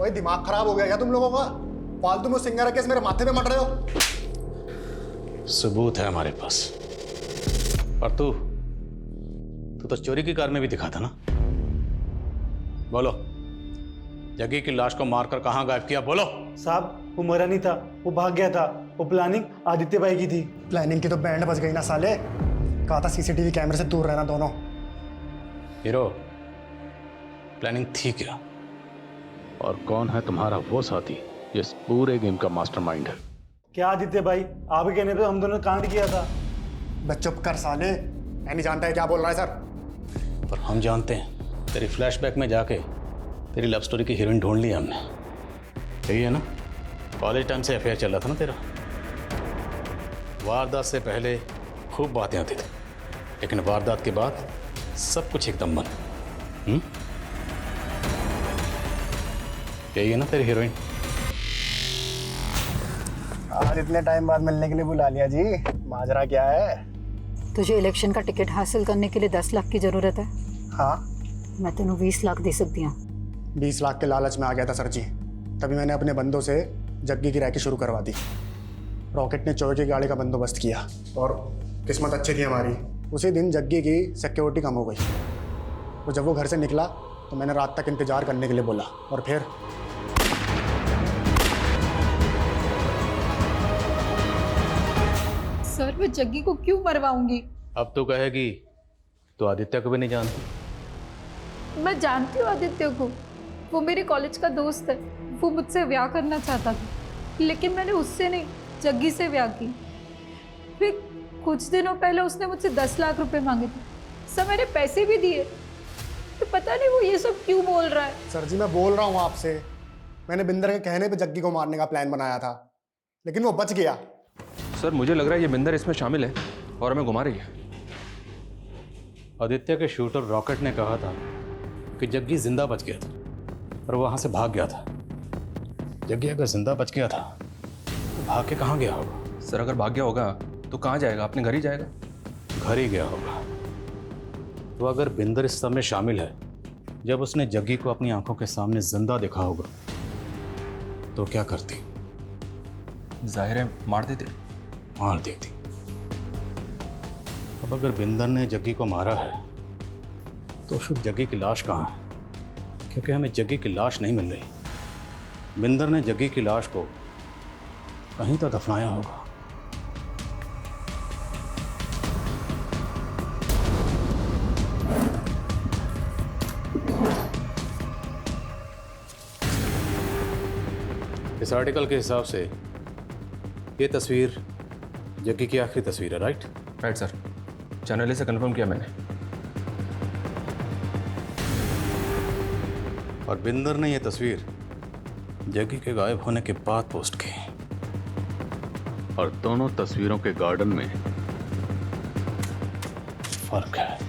ओए दिमाग खराब हो गया क्या तुम लोगों का? फालतू में सिंगर केस मेरे माथे पे मट रहे हो। सबूत है हमारे पास। और तू तो चोरी की कार में भी दिखा था ना? बोलो, जग्गी की लाश को मारकर कहां गायब किया? बोलो। साहब, वो मरा नहीं था, वो भाग गया था। वो प्लानिंग आदित्य भाई की थी। प्लानिंग की तो बैंड बज गई ना साले। कहा था सीसीटीवी कैमरे से दूर रहना दोनों। हीरो, प्लानिंग थी क्या? और कौन है तुम्हारा वो साथी जो इस पूरे गेम का मास्टरमाइंड है? क्या आदित्य भाई, आपके कहने पे हम दोनों ने कांड किया था। बस चुप कर साले, मैं नहीं जानता है क्या बोल रहा है सर। पर हम जानते हैं। तेरी फ्लैशबैक में जाके तेरी लव स्टोरी की हीरोइन ढूंढ ली हमने। यही है ना? कॉलेज टाइम से अफेयर चल रहा था ना तेरा? वारदात से पहले खूब बातें आती थी, लेकिन वारदात के बाद सब कुछ एकदम बंद। यही है ना तेरी हीरोइन? आज इतने टाइम बाद मिलने के लिए बुला लिया जी। माजरा क्या है? तुझे इलेक्शन का टिकट हासिल करने के लिए 10 लाख की जरूरत है। हाँ, मैं तेनों 20 लाख दे सकती हूँ। 20 लाख के लालच में आ गया था सर जी। तभी मैंने अपने बंदों से जग्गी की रैकी शुरू करवा दी। रॉकेट ने चोर की गाड़ी का बंदोबस्त किया और किस्मत अच्छी थी हमारी। उसी दिन जग्गी की सिक्योरिटी कम हो गई। तो जब वो घर से निकला तो मैंने रात तक इंतजार करने के लिए बोला, और फिर सर, मैं जग्गी को क्यों मरवाऊंगी? अब तो कहेगी तो आदित्य को भी नहीं जानती। मैं जानती हूँ आदित्य को, वो मेरे कॉलेज का दोस्त है। वो मुझसे ब्याह करना चाहता था, लेकिन मैंने उससे नहीं, जग्गी से ब्याह की। फिर कुछ दिनों पहले उसने मुझसे 10 लाख रुपए मांगे थे। सर, मैंने पैसे भी दिए। तो पता नहीं वो ये सब क्यों बोल रहा है। सर जी, मैं बोल रहा हूँ आपसे, मैंने बिंदर के कहने पे जग्गी को मारने का प्लान बनाया था, लेकिन वो बच गया। सर, मुझे लग रहा है ये बिंदर इसमें शामिल है और हमें घुमा रही है। आदित्य के शूटर रॉकेट ने कहा था कि जग्गी जिंदा बच गया था, पर वहां से भाग गया था। जग्गी अगर जिंदा बच गया था तो भाग के कहाँ गया होगा? सर अगर भाग गया होगा तो कहाँ जाएगा? अपने घर ही जाएगा। घर ही गया होगा। तो अगर बिंदर इस सब में शामिल है, जब उसने जग्गी को अपनी आंखों के सामने जिंदा देखा होगा तो क्या करती? जाहिर है मार देते। मार देती। अब अगर बिंदर ने जग्गी को मारा है तो फिर जग्गी की लाश कहाँ है? क्योंकि हमें जग्गी की लाश नहीं मिल रही। बिंदर ने जग्गी की लाश को कहीं तो दफनाया होगा। इस आर्टिकल के हिसाब से ये तस्वीर जग्गी की आखिरी तस्वीर है, राइट? राइट सर, चैनल से कंफर्म किया मैंने। और बिंदर ने ये तस्वीर जग्गी के गायब होने के बाद पोस्ट की। और दोनों तस्वीरों के गार्डन में फर्क है।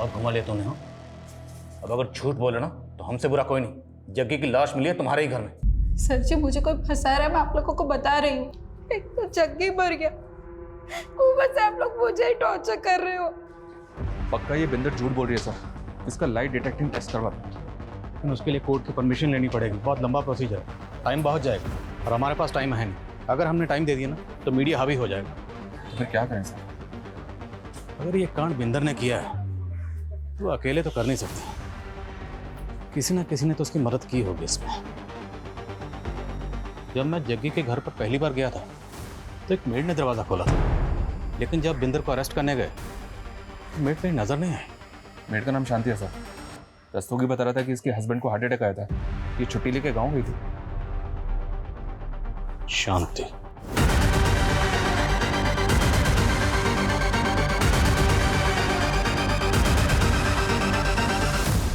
घुमा ले तूने। हाँ, अब अगर झूठ बोले ना तो हमसे बुरा कोई नहीं। जग्गी की लाश मिली है तुम्हारे ही घर में। सर जी मुझे कोई फंसा रहा है, मैं आप लोगों को बता रही हूँ। एक तो जग्गी मर गया, ऊपर से आप लोग मुझे ही टॉर्चर कर रहे हो। पक्का ये बिंदर झूठ बोल रही है सर। इसका लाइट डिटेक्टिंग टेस्ट करवा। लेकिन उसके लिए कोर्ट की परमिशन लेनी पड़ेगी। बहुत लंबा प्रोसीजर है, टाइम बहुत जाएगा और हमारे पास टाइम है नहीं। अगर हमने टाइम दे दिया ना तो मीडिया हावी हो जाएगा। तो फिर क्या करें सर? अगर ये कांड बिंदर ने किया है तो अकेले तो कर नहीं सकते। किसी ना किसी ने तो उसकी मदद की होगी इसमें। जब मैं जग्गी के घर पर पहली बार गया था तो एक मेड ने दरवाज़ा खोला था, लेकिन जब बिंदर को अरेस्ट करने गए तो मेड कहीं नजर नहीं आई। मेड का नाम शांति है सर। रस्तोगी बता रहा था कि इसके हस्बैंड को हार्ट अटैक आया था, ये छुट्टी लेके गाँव गई थी। शांति?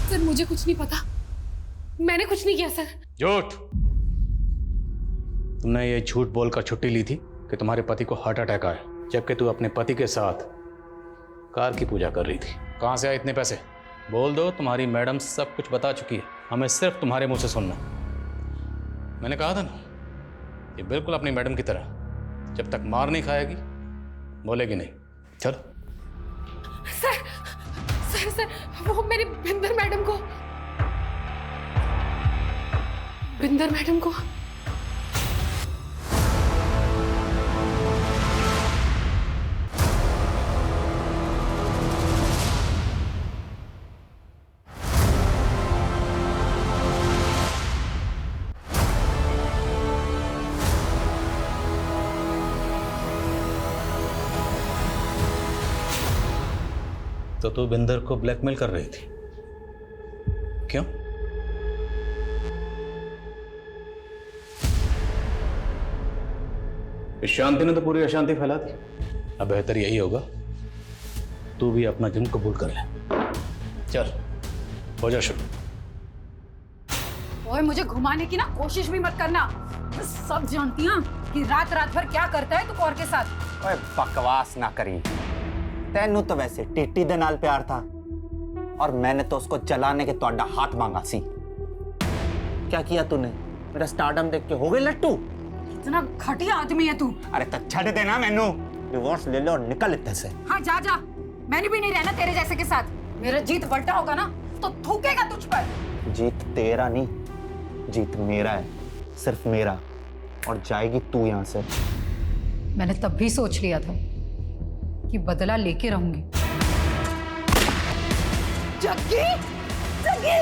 सर मुझे कुछ नहीं पता, मैंने कुछ नहीं किया सर। झूठ! तुमने ये झूठ बोलकर छुट्टी ली थी कि तुम्हारे पति को हार्ट अटैक आया, जबकि तू अपने पति के साथ कार की पूजा कर रही थी। कहाँ से आए इतने पैसे? बोल दो, तुम्हारी मैडम सब कुछ बता चुकी है, हमें सिर्फ तुम्हारे मुंह से सुनना। मैंने कहा था ना, ये बिल्कुल अपनी मैडम की तरह, जब तक मार नहीं खाएगी बोलेगी नहीं। चलो। सर सर सर वो मेरी बिंदर मैडम को तो तू बिंदर को ब्लैकमेल कर रही थी, क्यों? इस शांति ने तो पूरी अशांति फैला दी। अब बेहतर यही होगा तू भी अपना जुर्म कबूल कर ले। चल हो जा शुरू। ओए मुझे घुमाने की ना कोशिश भी मत करना। मैं सब जानती हूँ कि रात रात भर क्या करता है तू कौर के साथ। ओए बकवास ना करी। तैनू तो वैसे टिट्टी दे नाल प्यार था और मैंने तो उसको जलाने के तोड़ा हाथ मांगा सी। क्या किया तूने? मेरा स्टारडम देख के हो गए लट्टू? इतना घटिया आदमी है तू। अरे तो छड़ देना मैनू, डिवोर्स ले लो और निकल इत्ते से। हाँ जा जा, मैंने भी नहीं रहना तेरे जैसे के साथ। मेरा जीत बल्टा होगा ना तो थूकेगा तुझ पर। जीत तेरा नहीं, जीत मेरा है, सिर्फ मेरा। और जाएगी तू यहाँ से। मैंने तब भी सोच लिया था कि बदला लेके रहूंगी। जग्गी, जग्गी!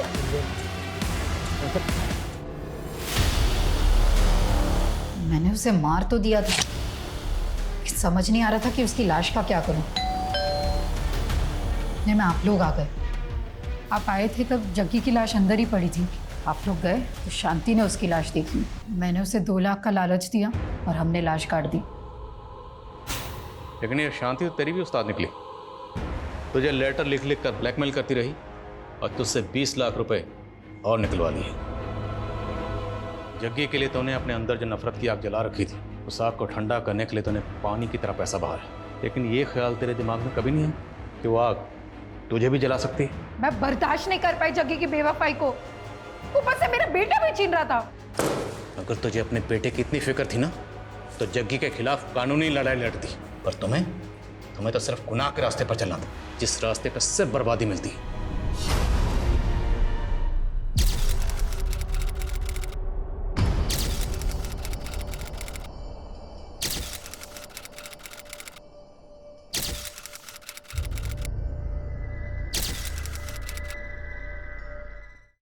मैंने उसे मार तो दिया था, समझ नहीं आ रहा था कि उसकी लाश का क्या करूं। मैं आप लोग आ गए, आप आए थे तब जग्गी की लाश अंदर ही पड़ी थी। आप लोग गए तो शांति ने उसकी लाश देखी। मैंने उसे 2 लाख का लालच दिया और हमने लाश काट दी। लेकिन ये शांति तो तेरी भी उस्ताद निकली। तुझे लेटर लिख लिख कर ब्लैकमेल करती रही और तुझसे 20 लाख रुपए और निकलवा लिए। जग्गी के लिए तूने अपने अंदर जो नफरत की आग जला रखी थी, उस आग को ठंडा करने के लिए तूने पानी की तरह पैसा बहाया। लेकिन ये ख्याल तेरे दिमाग में कभी नहीं है कि वो आग तुझे भी जला सकती है। मैं बर्दाश्त नहीं कर पाई जग्गी की बेवफाई को। ऊपर से मेरा बेटा भी छीन रहा था। अगर तुझे अपने बेटे की इतनी फिक्र थी ना, तो जग्गी के खिलाफ कानूनी लड़ाई लड़ती। पर तुम्हें तो सिर्फ गुनाह के रास्ते पर चलना था, जिस रास्ते पर सिर्फ बर्बादी मिलती है।